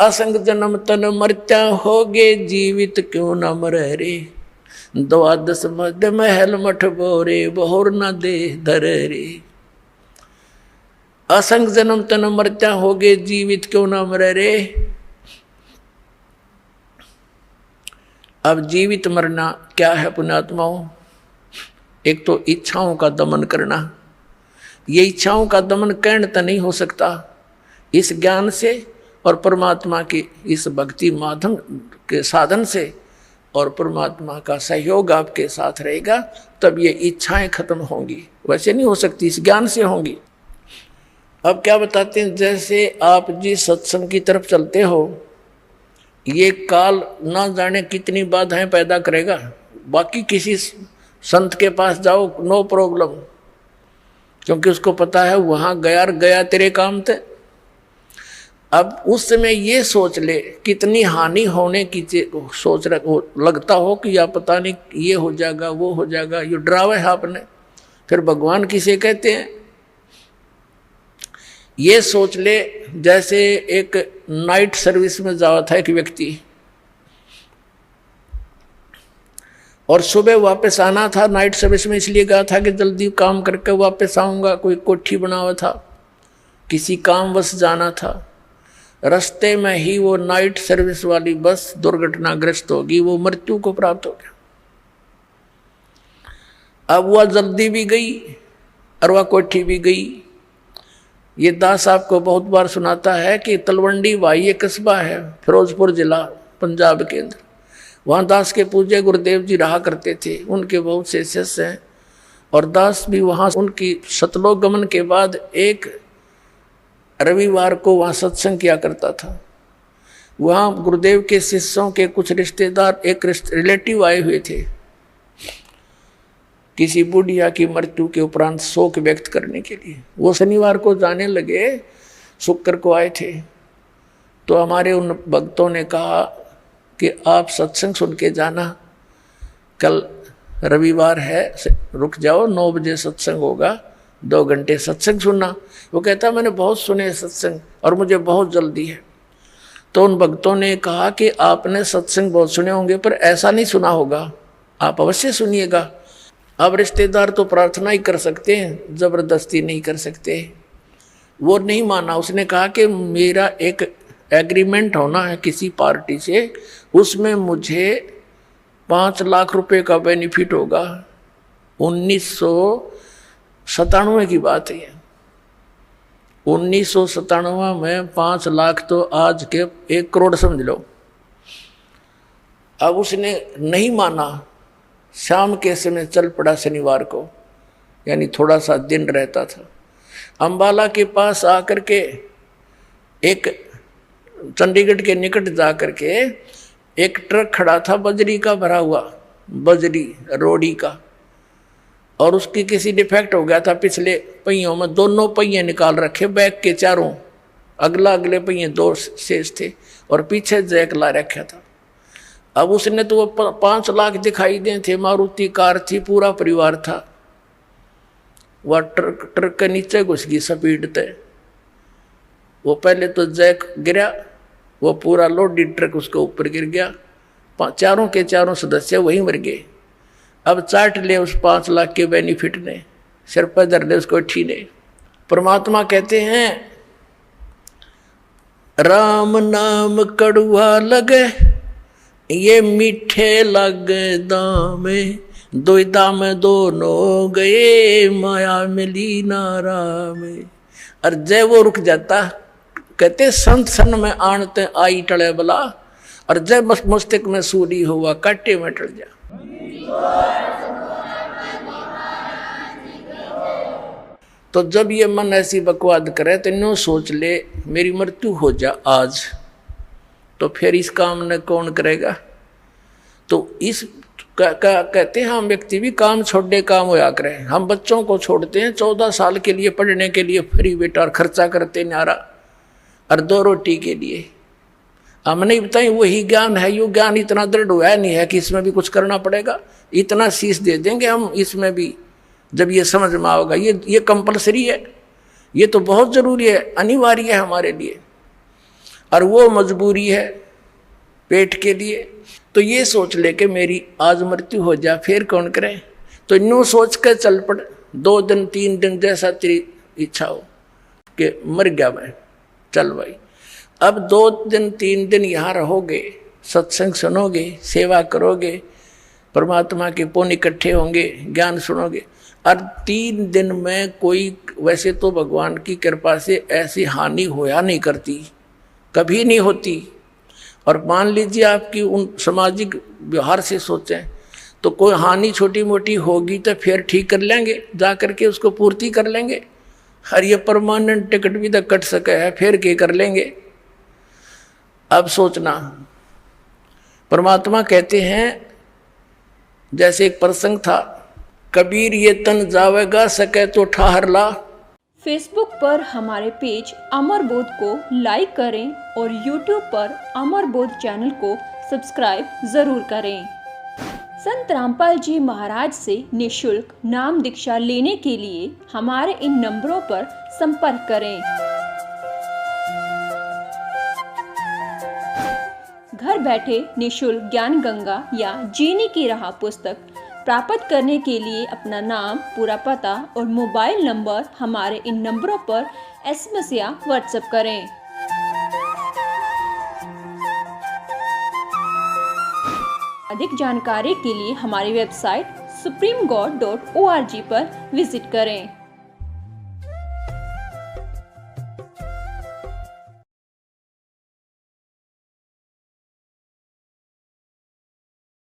असंग जन्म तन मर्त्या होगे जीवित क्यों न मरे रे। द्वादश मध्य महल मठ बोरे बहुर न दे धर रे। असंग जन्म तन मर्त्या होगे जीवित क्यों न मरे रे। अब जीवित मरना क्या है पुण्यात्माओं? एक तो इच्छाओं का दमन करना। ये इच्छाओं का दमन कैण तो नहीं हो सकता इस ज्ञान से और परमात्मा की इस भक्ति माध्यम के साधन से, और परमात्मा का सहयोग आपके साथ रहेगा तब ये इच्छाएं खत्म होंगी, वैसे नहीं हो सकती, इस ज्ञान से होंगी। अब क्या बताते हैं, जैसे आप जिस सत्संग की तरफ चलते हो ये काल ना जाने कितनी बाधाएं पैदा करेगा। बाकी किसी संत के पास जाओ नो प्रॉब्लम, क्योंकि उसको पता है वहां गया तेरे काम थे। अब उस समय ये सोच ले कितनी हानि होने की सोच लगता हो कि या पता नहीं ये हो जाएगा वो हो जाएगा, ये डरावा है आपने। फिर भगवान किसे कहते हैं? ये सोच ले जैसे एक नाइट सर्विस में जावा था एक व्यक्ति और सुबह वापस आना था। नाइट सर्विस में इसलिए गया था कि जल्दी काम करके वापस आऊंगा, कोई कोठी बना हुआ था, किसी कामवश जाना था। रास्ते में ही वो नाइट सर्विस वाली बस दुर्घटनाग्रस्त होगी, वो मृत्यु को प्राप्त हो गया। अब वह जल्दी भी गई और वह कोठी भी गई। ये दास आपको बहुत बार सुनाता है कि तलवंडी भाई एक कस्बा है फिरोजपुर जिला पंजाब के अंदर। वहाँ दास के पूज्य गुरुदेव जी रहा करते थे, उनके बहुत से शिष्य हैं और दास भी वहाँ उनकी सतलोक गमन के बाद एक रविवार को वहाँ सत्संग किया करता था। वहाँ गुरुदेव के शिष्यों के कुछ रिश्तेदार, एक रिलेटिव आए हुए थे किसी बुढ़िया की मृत्यु के उपरांत शोक व्यक्त करने के लिए। वो शनिवार को जाने लगे, शुक्र को आए थे। तो हमारे उन भक्तों ने कहा कि आप सत्संग सुन के जाना, कल रविवार है, रुक जाओ, 9 बजे सत्संग होगा, 2 घंटे सत्संग सुनना। वो कहता मैंने बहुत सुने सत्संग और मुझे बहुत जल्दी है। तो उन भक्तों ने कहा कि आपने सत्संग बहुत सुने होंगे पर ऐसा नहीं सुना होगा, आप अवश्य सुनिएगा। अब रिश्तेदार तो प्रार्थना ही कर सकते हैं, जबरदस्ती नहीं कर सकते। वो नहीं माना, उसने कहा कि मेरा एक एग्रीमेंट होना है किसी पार्टी से, उसमें मुझे 5 लाख रुपए का बेनिफिट होगा। 1997 की बात है। 1997 में 5 लाख तो आज के 1 करोड़ समझ लो। अब उसने नहीं माना, शाम के समय चल पड़ा शनिवार को, यानी थोड़ा सा दिन रहता था। अंबाला के पास आकर के एक चंडीगढ़ के निकट जा कर के एक ट्रक खड़ा था बजरी का भरा हुआ, बजरी रोड़ी का, और उसकी किसी डिफेक्ट हो गया था। पिछले पहियों में दोनों पहिए निकाल रखे, बैक के चारों, अगला अगले पहिए 2 शेष थे और पीछे जैक ला रखा था। अब उसने तो वो 5 लाख दिखाई दे थे, मारुति कार थी, पूरा परिवार था। वह ट्रक के नीचे घुस गई स्पीड तय। वो पहले तो जैक गिरा, वो पूरा लोडेड ट्रक उसके ऊपर गिर गया, चारों के चारों सदस्य वहीं मर गए। अब चाट ले उस 5 लाख के बेनिफिट ने, सिर पर धर ले उसको ठी ने। परमात्मा कहते हैं राम नाम कड़ुआ लगे ये मीठे लगे दामे, दुविधा में दोनों गए माया मिली नारा में। और जय वो रुक जाता, कहते संत सन में आणते आई टले बला, और जय मस्तक में सूरी हुआ काटे में टल जा। तो जब ये मन ऐसी बकवाद करे तो नो सोच ले मेरी मृत्यु हो जा आज, तो फिर इस काम ने कौन करेगा? तो इस कहते हैं हम व्यक्ति भी काम छोड़े काम होया करें। हम बच्चों को छोड़ते हैं 14 साल के लिए पढ़ने के लिए फ्री बेटा, और खर्चा करते न्यारा, और 2 रोटी के लिए। हम नहीं बताएं वही ज्ञान है, यो ज्ञान इतना दृढ़ हुआ नहीं है कि इसमें भी कुछ करना पड़ेगा। इतना शीश दे देंगे हम इसमें भी, जब ये समझ में आओगा। ये कंपलसरी है, ये तो बहुत जरूरी है, अनिवार्य है हमारे लिए। और वो मजबूरी है पेट के लिए, तो ये सोच ले कि मेरी आज मृत्यु हो जाए फिर कौन करे। तो यूँ सोच कर चल पड़, 2 दिन 3 दिन जैसा तेरी इच्छा हो कि मर गया मैं, चल भाई। अब 2 दिन 3 दिन यहाँ रहोगे, सत्संग सुनोगे, सेवा करोगे, परमात्मा के पुण्य इकट्ठे होंगे, ज्ञान सुनोगे, और 3 दिन में कोई, वैसे तो भगवान की कृपा से ऐसी हानि होया नहीं करती, कभी नहीं होती। और मान लीजिए आपकी उन सामाजिक व्यवहार से सोचें तो कोई हानि छोटी मोटी होगी तो फिर ठीक कर लेंगे, जा करके उसको पूर्ति कर लेंगे। और ये परमानेंट टिकट भी तो कट सके है, फिर क्या कर लेंगे। अब सोचना, परमात्मा कहते हैं, जैसे एक प्रसंग था, कबीर ये तन जावेगा सके तो ठहर ला। फेसबुक पर हमारे पेज अमर बोध को लाइक करें और यूट्यूब पर अमर बोध चैनल को सब्सक्राइब जरूर करें। संत रामपाल जी महाराज से निःशुल्क नाम दीक्षा लेने के लिए हमारे इन नंबरों पर संपर्क करें। घर बैठे निःशुल्क ज्ञान गंगा या जीने की राह पुस्तक प्राप्त करने के लिए अपना नाम, पूरा पता और मोबाइल नंबर हमारे इन नंबरों पर SMS या WhatsApp करें। अधिक जानकारी के लिए हमारी वेबसाइट supremegod.org पर विजिट करें।